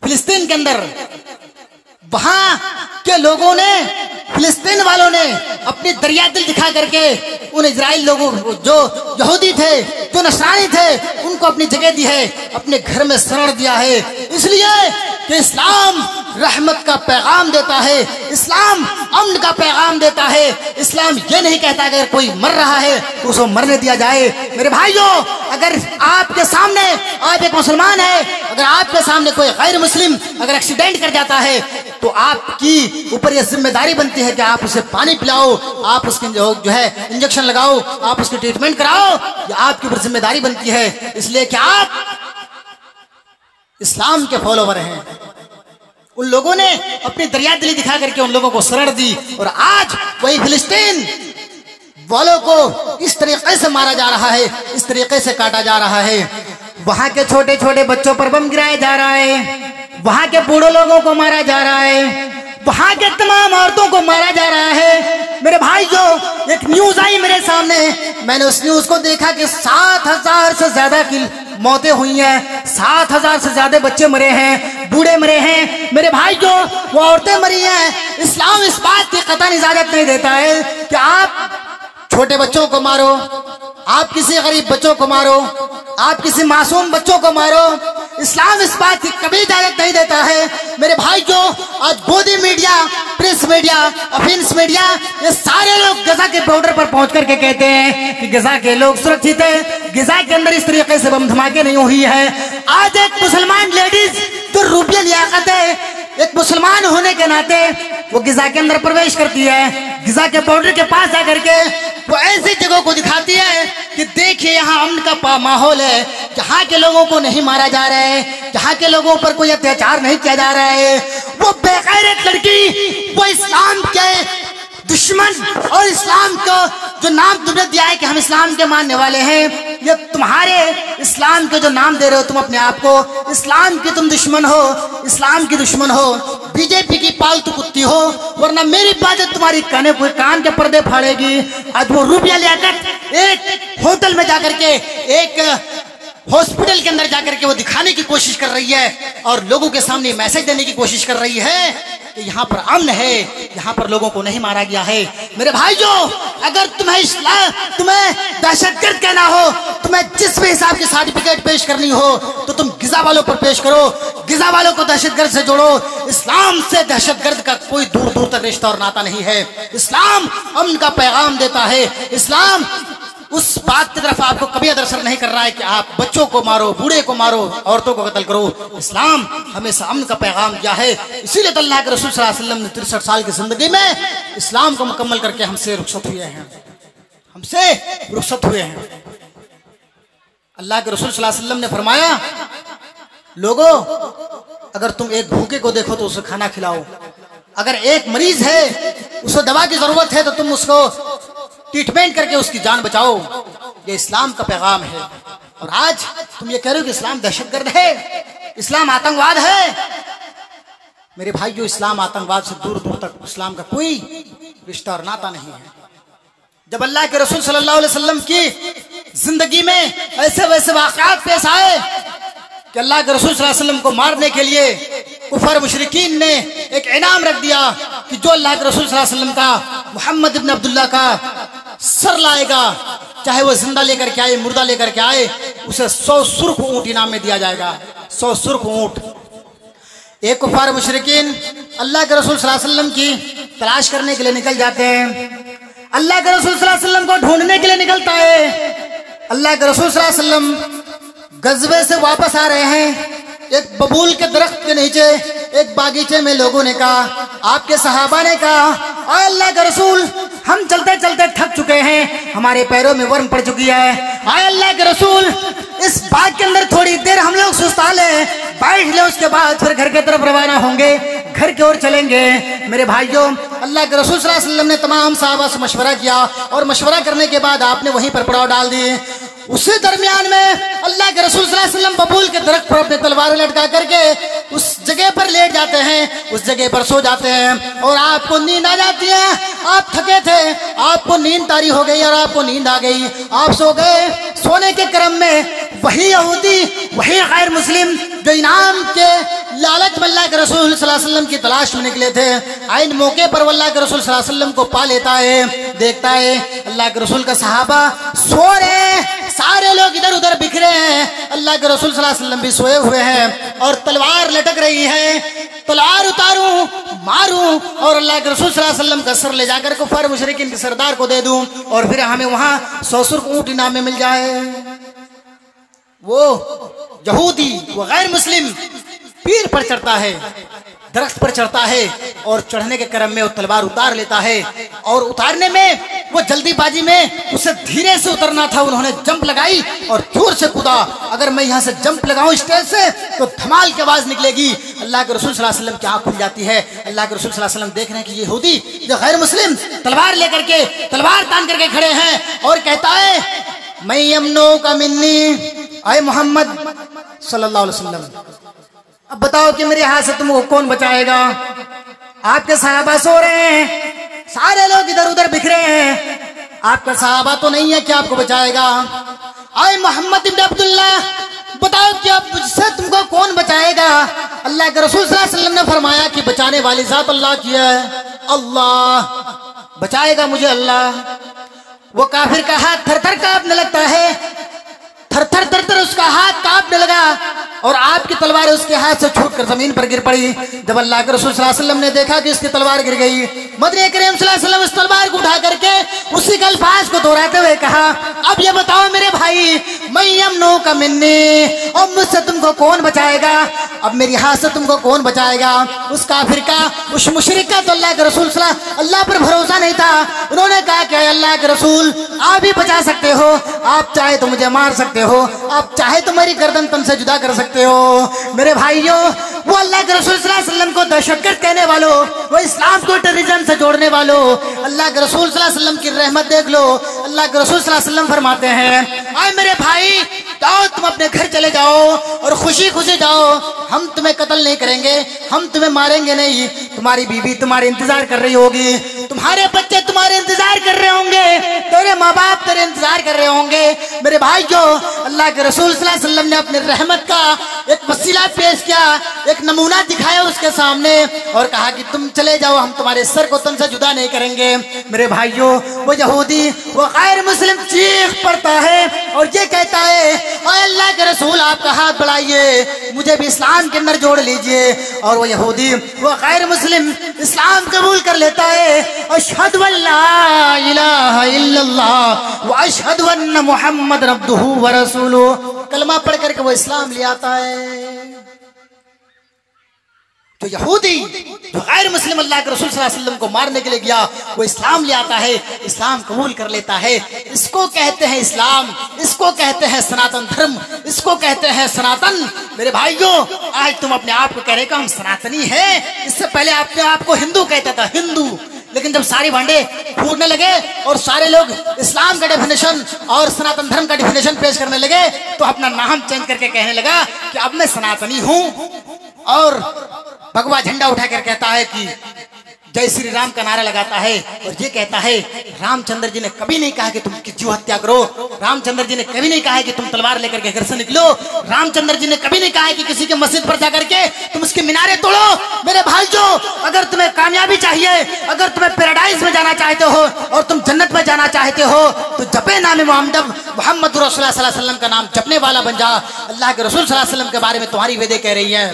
फिलिस्तीन के अंदर वहां के लोगों ने, फिलिस्तीन वालों ने अपनी दरिया दिल दिखा करके उन इजराइल लोगों, जो यहूदी थे, जो नसरानी थे, उनको अपनी जगह दी है, अपने घर में शरण दिया है। इसलिए कि इस्लाम रहमत का पैगाम देता है, इस्लाम अमन का पैगाम देता है। इस्लाम ये नहीं कहता अगर कोई मर रहा है तो उसको मरने दिया जाए। मेरे भाइयों, अगर आपके सामने, आप एक मुसलमान है, अगर आपके सामने कोई गैर मुस्लिम अगर एक्सीडेंट कर जाता है तो आपकी ऊपर यह जिम्मेदारी बनती है कि आप उसे पानी पिलाओ, आप उसके जो है इंजेक्शन लगाओ, आप उसकी ट्रीटमेंट कराओ। ये आपके ऊपर जिम्मेदारी बनती है, इसलिए कि आप इस्लाम के फॉलोवर हैं। उन लोगों ने अपनी दरिया दिली दिखा करके उन लोगों को शरण दी और आज वही फिलिस्तीन वालों को इस तरीके से मारा जा रहा है, इस तरीके से काटा जा रहा है। वहां के छोटे छोटे बच्चों पर बम गिराया जा रहा है, वहां के बूढ़े लोगों को मारा जा रहा है, वहां के तमाम औरतों को मारा जा रहा है। मेरे भाइयों, एक न्यूज आई मेरे सामने, मैंने उस न्यूज को देखा कि 7,000 से ज्यादा की मौतें हुई हैं, 7,000 से ज्यादा बच्चे मरे हैं, बूढ़े मरे हैं। मेरे भाइयों, वो औरतें मरी हैं। इस्लाम इस बात की कतई इजाजत नहीं देता है कि आप छोटे बच्चों को मारो, आप किसी गरीब बच्चों को मारो, आप किसी मासूम बच्चों को मारो। इस्लाम इस बात की कभी इजाजत नहीं देता है। मेरे भाइयों, आज गोदी मीडिया, प्रेस मीडिया, अफिन्स मीडिया, ये सारे लोग गजा के बॉर्डर पर पहुंच करके कहते हैं कि गजा के लोग सुरक्षित है, गजा के अंदर इस तरीके से बम धमाके नहीं हुई है। आज एक मुसलमान लेडीज जो रूबिया लियाकत है, एक मुसलमान होने के नाते वो गिजा के अंदर प्रवेश करती है, गिजा के बॉर्डर के पास जाकर के वो ऐसी जगहों को दिखाती है कि देखिए यहाँ अमन का माहौल है, जहाँ के लोगों को नहीं मारा जा रहा है, जहाँ के लोगों पर कोई अत्याचार नहीं किया जा रहा है। वो बेगैरत लड़की, वो इस्लाम के दुश्मन और इस्लाम को जो नाम तुमने दिया है कि हम इस्लाम के मानने वाले हैं, ये तुम्हारे इस्लाम के जो नाम दे रहे हो तुम अपने आप को, इस्लाम की तुम दुश्मन हो, इस्लाम की दुश्मन हो, बीजेपी की पालतू कुत्ती हो, वरना मेरी बात तुम्हारी कान के पर्दे फाड़ेगी। आज वो रुपया लेकर एक होटल में जाकर के, एक हॉस्पिटल के अंदर जाकर के वो दिखाने की कोशिश कर रही है और लोगों के सामने मैसेज देने की कोशिश कर रही है कि यहाँ पर अमन है, यहाँ पर लोगों को नहीं मारा गया है। मेरे भाइयों, अगर तुम्हें दहशतगर्द कहना हो, तुम्हें जिस भी हिसाब की सर्टिफिकेट पेश करनी हो तो तुम गिजा वालों पर पेश करो, गिजा वालों को दहशतगर्द से जोड़ो। इस्लाम से दहशतगर्द का कोई दूर दूर तक रिश्ता और नाता नहीं है। इस्लाम अमन का पैगाम देता है। इस्लाम उस बात की तरफ आपको कभी अग्रसर नहीं कर रहा है कि आप बच्चों को मारो, बूढ़े को मारो, औरतों को कत्ल करो। इस्लाम हमेशा अमन का पैगाम दिया है। इसीलिए तो अल्लाह के रसूल सल्लल्लाहु अलैहि वसल्लम ने 63 साल की जिंदगी में इस्लाम को मुकम्मल करके हमसे रुखसत हुए हैं, हमसे रुखसत हुए हैं। अल्लाह के रसूल सल्लल्लाहु अलैहि वसल्लम ने फरमाया, लोगों, अगर तुम एक भूखे को देखो तो उसे खाना खिलाओ, अगर एक मरीज है उसे दवा की जरूरत है तो तुम उसको ट्रीटमेंट करके उसकी जान बचाओ। ये इस्लाम का पैगाम है। और आज तुम ये कह रहे हो कि इस्लाम दहशतगर्द है, इस्लाम आतंकवाद है। मेरे भाइयों, इस्लाम आतंकवाद से दूर दूर तक इस्लाम का कोई रिश्ता और नाता नहीं है। जब अल्लाह के रसूल सल्लल्लाहु अलैहि वसल्लम की जिंदगी में ऐसे वैसे वाक़यात पेश आए कि अल्लाह के रसूल सल्लल्लाहु अलैहि वसल्लम को मारने के लिए कुफर मुशरिकीन ने एक इनाम रख दिया कि जो अल्लाह के रसूल सल्लल्लाहु अलैहि वसल्लम का, मोहम्मद इब्न अब्दुल्लाह का सर लाएगा, चाहे वो जिंदा लेकर के आए, मुर्दा लेकर के आए, उसे 100 सुर्ख ऊंट इनाम में दिया जाएगा। 100 सुर्ख ऊंट। एक कुफार मुशरिकीन अल्लाह के रसूल सल्लल्लाहु अलैहि वसल्लम की तलाश करने के लिए निकल जाते हैं। अल्लाह के रसूल सल्लल्लाहु अलैहि वसल्लम को ढूंढने के लिए निकलता है। अल्लाह के रसूल सल्लल्लाहु अलैहि वसल्लम गज़वे से वापस आ रहे हैं। एक बबूल के दरख्त के नीचे एक बागीचे में लोगों ने कहा, आपके सहाबा ने कहा, अल्लाह के रसूल, हम चलते चलते थक चुके हैं, हमारे पैरों में वर्म पड़ चुकी है, आए अल्लाह के रसूल, इस बाग के अंदर थोड़ी देर हम लोग सुस्ता ले, बैठ ले, उसके बाद फिर घर की तरफ रवाना होंगे, घर की ओर चलेंगे। मेरे भाइयों, अल्लाह के रसूल सल्लल्लाहु अलैहि वसल्लम ने तमाम सहाबा से मशवरा किया और मशवरा करने के बाद आपने वहीं पर पड़ाव डाल दिए। उसी दरमियान में अल्लाह के रसूल सल्लल्लाहु अलैहि वसल्लम बबूल के दरख्त पर अपने तलवार लटका करके उस जगह पर लेट जाते हैं, उस जगह पर सो जाते हैं और आपको नींद आ जाती है। आप थके थे, आपको नींद तारी हो गई और आपको नींद आ गई, आप सो गए। सोने के क्रम में वही यहूदी, वही गैर मुस्लिम जो इनाम के लालच में अल्लाह के रसूल सल्लल्लाहु अलैहि वसल्लम की तलाश में निकले थे। आइन मौके पर वो अल्लाह के रसूल सल्लल्लाहु अलैहि वसल्लम को पा लेता है, देखता है अल्लाह के रसूल का सहाबा सो रहे हैं, सारे लोग इधर उधर बिखरे हैं, अल्लाह के रसूल सल्लल्लाहु अलैहि वसल्लम भी सोए हुए हैं और तलवार लटक रही है। तलवार उतारूं, मारूं और अल्लाह के रसूल सल्लल्लाहु अलैहि वसल्लम का सर ले जाकर कुफार मुशरिकीन के सरदार को दे दूं और फिर हमें वहां 100 ऊंट इनाम में मिल जाए। वो यहूदी, वो गैर मुस्लिम पीर पर चढ़ता है, दरख्त पर चढ़ता है और चढ़ने के क्रम में वो तलवार उतार लेता है और उतारने में वो जल्दीबाजी में उसे धीरे से उतरना था, उन्होंने जंप लगाई और जोर से कूदा। अगर मैं यहाँ से जंप लगाऊं स्टेज से तो धमाल की आवाज निकलेगी। अल्लाह के रसूल सल्लल्लाहु अलैहि वसल्लम की आंख खुल जाती है। अल्लाह के रसूल सल्लल्लाहु अलैहि वसल्लम देख रहे हैं कि ये यहूदी जो गैर मुस्लिम तलवार लेकर के, तलवार तान करके खड़े हैं और कहता है मैं यमनो का मिन्नी, आए मोहम्मद सल्लल्लाहु अलैहि वसल्लम, अब बताओ कि मेरे हाथ से तुमको कौन बचाएगा? आपके सहाबा सो रहे हैं, सारे लोग इधर उधर बिखरे हैं, आपका सहाबा तो नहीं है कि आपको बचाएगा। आए मोहम्मद इब्न अब्दुल्ला, बताओ कि अब मुझसे तुमको कौन बचाएगा? अल्लाह के रसूल सल्लल्लाहु अलैहि वसल्लम ने फरमाया कि बचाने वाली जात अल्लाह की है, अल्लाह बचाएगा मुझे, अल्लाह। वो काफिर का हाथ थर थर कांपने लगता है, थर थर थर थर उसका हाथ कांपने लगा और आपकी तलवार उसके हाथ से छूटकर जमीन पर गिर पड़ी। जब अल्लाह के रसूल सल्लल्लाहु अलैहि वसल्लम ने देखा कि उसकी तलवार गिर गई, मदनी करीम सल्लल्लाहु अलैहि वसल्लम उस तलवार को उठा करके उसी के अल्फाज को दोहराते हुए कहा, अब ये बताओ मेरे भाई, मैं यमनो का मिन्नी, अब मुझसे तुमको कौन बचाएगा? अब मेरी हाथ से तुमको कौन बचाएगा? उस काफिर का, उस मुशरिक का तो अल्लाह के रसूल अल्लाह पर भरोसा नहीं था। उन्होंने कहा कि अल्लाह के रसूल आप ही बचा सकते हो, आप चाहे तो मुझे मार सकते हो, आप चाहे तो मेरी गर्दन तन से जुदा कर सकते हो। मेरे भाइयों, वो अल्लाह के रसूल सल्लल्लाहु अलैहि वसल्लम को दहशतगर्द कहने वालों, वो इस्लाम को टेररिज्म से जोड़ने वालों, अल्लाह के रसूल सल्लल्लाहु अलैहि वसल्लम की रहमत देख लो। अल्लाह के रसूल सल्लल्लाहु अलैहि वसल्लम फरमाते हैं, आए मेरे भाई, जाओ तुम अपने घर चले जाओ और खुशी खुशी जाओ, हम तुम्हें कत्ल नहीं करेंगे, हम तुम्हें मारेंगे नहीं। तुम्हारी बीवी तुम्हारे इंतजार कर रही होगी, तुम्हारे बच्चे तुम्हारे इंतजार कर रहे होंगे, तेरे माँ बाप तेरे इंतजार कर रहे होंगे। मेरे भाइयों, अल्लाह के रसूल सल्लल्लाहु अलैहि वसल्लम ने अपने रहमत का एक वसीला पेश किया, एक नमूना दिखाया उसके सामने और कहा कि तुम चले जाओ, हम तुम्हारे सर को तन से जुदा नहीं करेंगे। मेरे भाइयों, वो यहूदी, वो गैर मुस्लिम चीख पड़ता है और ये कहता है, अल्लाह के रसूल आपका हाथ बढ़ाइए, मुझे भी इस्लाम के अंदर जोड़ लीजिए। और वो यहूदी, वो गैर मुस्लिम इस्लाम कबूल कर लेता है, अशहदु अल्ला इलाहा इल्लल्लाह व अशहदु अन्ना मुहम्मद अब्दुहु व रसूलुहु, कलमा पढ़ करके वो इस्लाम ले आता है। जो यहूदी, जो गैर मुस्लिम अल्लाह के रसूल सल्लल्लाहु अलैहि वसल्लम को मारने के लिए गया, वो इस्लाम ले आता है, इस्लाम कबूल कर लेता है। इसको कहते हैं इस्लाम, इसको कहते हैं सनातन धर्म, इसको कहते हैं सनातन। मेरे भाइयों, आज तुम अपने आप को कह रहे हो हम सनातनी हैं, इससे पहले अपने आप को हिंदू कहता था, हिंदू। लेकिन जब सारी भांडे फूटने लगे और सारे लोग इस्लाम का डेफिनेशन और सनातन धर्म का डेफिनेशन पेश करने लगे, तो अपना नाम चेंज करके कहने लगा कि अब मैं सनातनी हूं और भगवा झंडा उठाकर कहता है कि जय श्री राम का नारा लगाता है और ये कहता है रामचंद्र जी ने कभी नहीं कहा कि तुम जीव हत्या करो, रामचंद्र जी ने कभी नहीं कहा है कि तुम तलवार लेकर के घर से निकलो, रामचंद्र जी ने कभी नहीं कहा है कि किसी के मस्जिद पर जाकर के तुम उसके मीनारे तोड़ो। मेरे भाइयों, अगर तुम्हें कामयाबी चाहिए, अगर तुम्हें पैराडाइज में जाना चाहते हो और तुम जन्नत में जाना चाहते हो, तो जपे नाम मोहम्मद रसूलुल्लाह सल्लल्लाहु अलैहि वसल्लम का नाम जपने वाला बन जा। अल्लाह के रसूल सल्लल्लाहु अलैहि वसल्लम के बारे में तुम्हारी वेदें कह रही है।